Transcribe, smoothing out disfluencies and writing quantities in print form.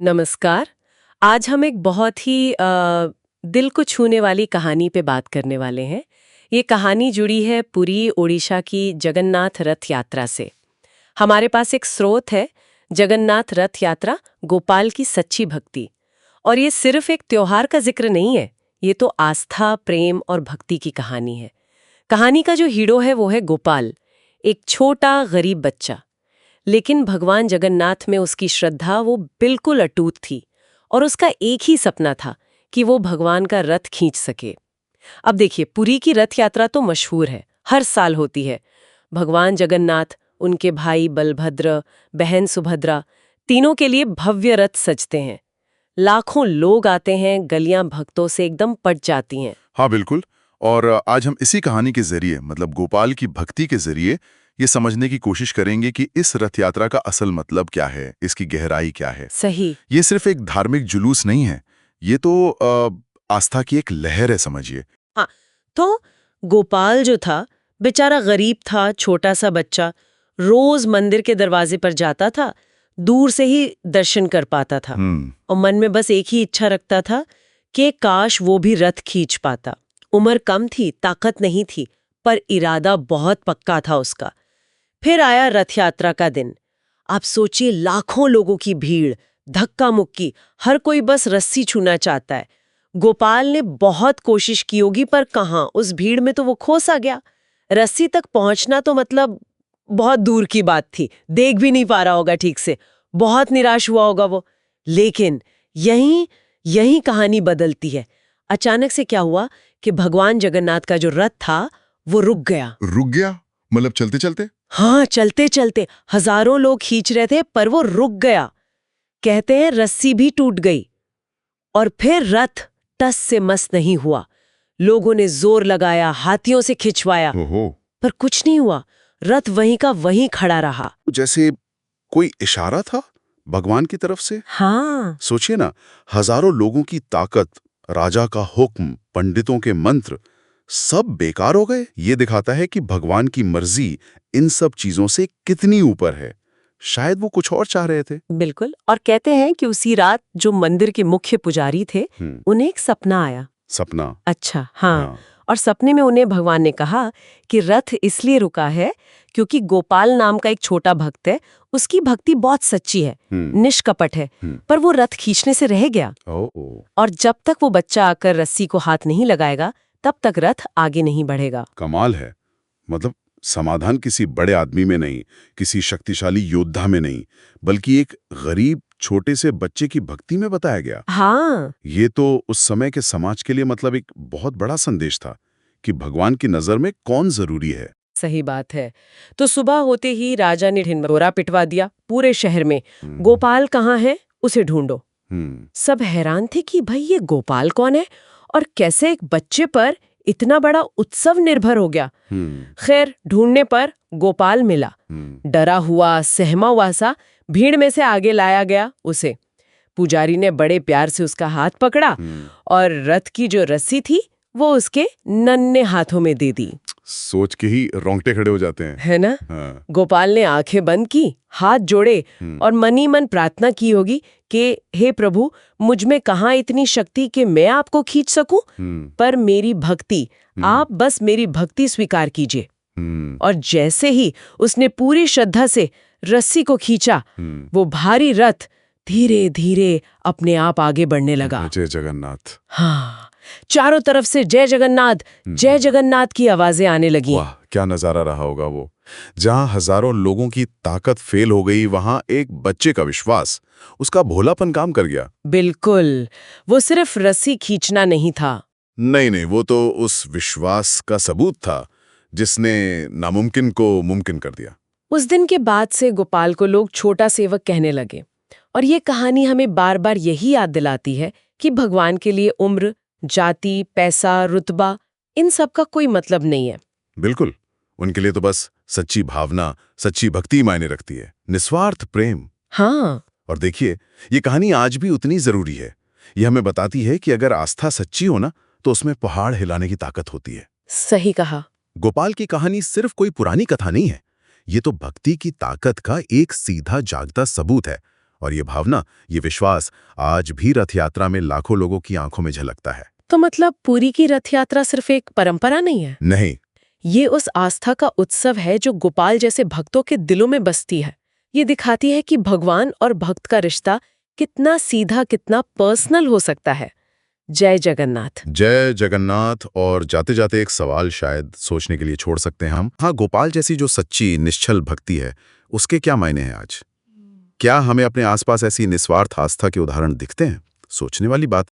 नमस्कार। आज हम एक बहुत ही दिल को छूने वाली कहानी पे बात करने वाले हैं। ये कहानी जुड़ी है पुरी ओडिशा की जगन्नाथ रथ यात्रा से। हमारे पास एक स्रोत है, जगन्नाथ रथ यात्रा, गोपाल की सच्ची भक्ति। और ये सिर्फ एक त्योहार का जिक्र नहीं है, ये तो आस्था, प्रेम और भक्ति की कहानी है। कहानी का जो हीरो है वो है गोपाल, एक छोटा गरीब बच्चा। लेकिन भगवान जगन्नाथ में उसकी श्रद्धा वो बिल्कुल अटूट थी और उसका एक ही सपना था कि वो भगवान का रथ खींच सके। अब देखिए, पुरी की रथ यात्रा तो मशहूर है, हर साल होती है। भगवान जगन्नाथ, उनके भाई बलभद्र, बहन सुभद्रा, तीनों के लिए भव्य रथ सजते हैं। लाखों लोग आते हैं, गलियां भक्तों से एकदम पट जाती हैं। हाँ बिल्कुल। और आज हम इसी कहानी के जरिए मतलब गोपाल की भक्ति के जरिए ये समझने की कोशिश करेंगे कि इस रथ यात्रा का असल मतलब क्या है, इसकी गहराई क्या है। सही। ये सिर्फ एक धार्मिक जुलूस नहीं है, ये तो आस्था की एक लहर है, समझिए। हाँ, तो गोपाल जो था, बेचारा गरीब था, छोटा सा बच्चा, रोज मंदिर के दरवाजे पर जाता था, दूर से ही दर्शन कर पाता था और मन में बस एक ही इच्छा रखता था कि काश वो भी रथ खींच पाता। उम्र कम थी, ताकत नहीं थी, पर इरादा बहुत पक्का था उसका। फिर आया रथ यात्रा का दिन। आप सोचिए, लाखों लोगों की भीड़, धक्का मुक्की, हर कोई बस रस्सी छूना चाहता है। गोपाल ने बहुत कोशिश की होगी, पर कहाँ, उस भीड़ में तो वो खो सा गया। रस्सी तक पहुंचना तो मतलब बहुत दूर की बात थी, देख भी नहीं पा रहा होगा ठीक से, बहुत निराश हुआ होगा वो। लेकिन यहीं यहीं कहानी बदलती है। अचानक से क्या हुआ कि भगवान जगन्नाथ का जो रथ था वो रुक गया। रुक गया मतलब चलते चलते? हाँ, चलते चलते हजारों लोग खींच रहे थे, पर वो रुक गया। कहते हैं रस्सी भी टूट गई और फिर रथ टस से मस नहीं हुआ। लोगों ने जोर लगाया, हाथियों से खिंचवाया, ओहो। पर कुछ नहीं हुआ। रथ वहीं का वहीं खड़ा रहा। जैसे कोई इशारा था भगवान की तरफ से। हाँ, सोचिए ना, हजारों लोगों की ताकत, राजा का हुक्म, पंडितों के मंत्र, सब बेकार हो गए। ये दिखाता है कि भगवान की मर्जी इन सब चीजों से कितनी ऊपर है। शायद वो कुछ और चाह रहे थे। बिल्कुल। और कहते हैं कि उसी रात जो मंदिर के मुख्य पुजारी थे, उन्हें एक सपना आया। सपना? अच्छा, हाँ। हाँ। और सपने में उन्हें भगवान ने कहा कि रथ इसलिए रुका है क्योंकि गोपाल नाम का एक छोटा भक्त है, उसकी भक्ति बहुत सच्ची है, निष्कपट है, पर वो रथ खींचने से रह गया। और जब तक वो बच्चा आकर रस्सी को हाथ नहीं लगाएगा, तब तक रथ आगे नहीं बढ़ेगा। कमाल है। मतलब समाधान किसी बड़े आदमी में नहीं, किसी शक्तिशाली योद्धा में नहीं, बल्कि एक गरीब छोटे से बच्चे की भक्ति में बताया गया। हाँ, ये तो उस समय के समाज के लिए मतलब एक बहुत बड़ा संदेश था कि भगवान की नजर में कौन जरूरी है। सही बात है। तो सुबह होते ही राजा ने ढिंढोरा पिटवा दिया पूरे शहर में, गोपाल कहाँ है, उसे ढूंढो। सब हैरान थे कि भाई ये गोपाल कौन है और कैसे एक बच्चे पर इतना बड़ा उत्सव निर्भर हो गया। खैर, ढूंढने पर गोपाल मिला, डरा हुआ, सहमा हुआ सा, भीड़ में से आगे लाया गया उसे। पुजारी ने बड़े प्यार से उसका हाथ पकड़ा और रथ की जो रस्सी थी वो उसके नन्हे हाथों में दे दी। सोच के ही रोंगटे खड़े हो जाते हैं, है ना? हाँ। गोपाल ने आंखें बंद की, हाथ जोड़े और मनी मन प्रार्थना की होगी कि हे प्रभु, मुझ में कहाँ इतनी शक्ति कि मैं आपको खींच सकूं, पर मेरी भक्ति, आप बस मेरी भक्ति स्वीकार कीजिए। और जैसे ही उसने पूरी श्रद्धा से रस्सी को खींचा, वो भारी रथ धीरे धीरे अपने आप आगे बढ़ने लगा। जय जगन्नाथ। हाँ, चारों तरफ से जय जगन्नाथ की आवाजें आने लगी। वाह, क्या नजारा रहा होगा वो। जहां हजारों लोगों की ताकत फेल हो गई, वहां एक बच्चे का विश्वास, उसका भोलापन काम कर गया। बिल्कुल, वो सिर्फ रस्सी खींचना नहीं था। नहीं, वो तो उस विश्वास का सबूत था जिसने नामुमकिन को मुमकिन कर दिया। उस दिन के बाद से गोपाल को लोग छोटा सेवक कहने लगे। और ये कहानी हमें बार बार यही याद दिलाती है कि भगवान के लिए उम्र, जाति, पैसा, रुतबा, इन सब का कोई मतलब नहीं है। बिल्कुल, उनके लिए तो बस सच्ची भावना, सच्ची भक्ति मायने रखती है, निस्वार्थ प्रेम। हाँ, और देखिए, ये कहानी आज भी उतनी जरूरी है। ये हमें बताती है कि अगर आस्था सच्ची हो ना, तो उसमें पहाड़ हिलाने की ताकत होती है। सही कहा। गोपाल की कहानी सिर्फ कोई पुरानी कथा नहीं है, ये तो भक्ति की ताकत का एक सीधा जागता सबूत है। और ये भावना, ये विश्वास आज भी रथ यात्रा में लाखों लोगों की आंखों में झलकता है। तो मतलब पुरी की रथ यात्रा सिर्फ एक परंपरा नहीं है, नहीं, ये उस आस्था का उत्सव है जो गोपाल जैसे भक्तों के दिलों में बसती है। ये दिखाती है कि भगवान और भक्त का रिश्ता कितना सीधा, कितना पर्सनल हो सकता है। जय जगन्नाथ। जय जगन्नाथ। और जाते जाते एक सवाल शायद सोचने के लिए छोड़ सकते हैं हम। हाँ, गोपाल जैसी जो सच्ची निश्चल भक्ति है, उसके क्या मायने हैं आज? क्या हमें अपने आसपास ऐसी निस्वार्थ आस्था के उदाहरण दिखते हैं? सोचने वाली बात।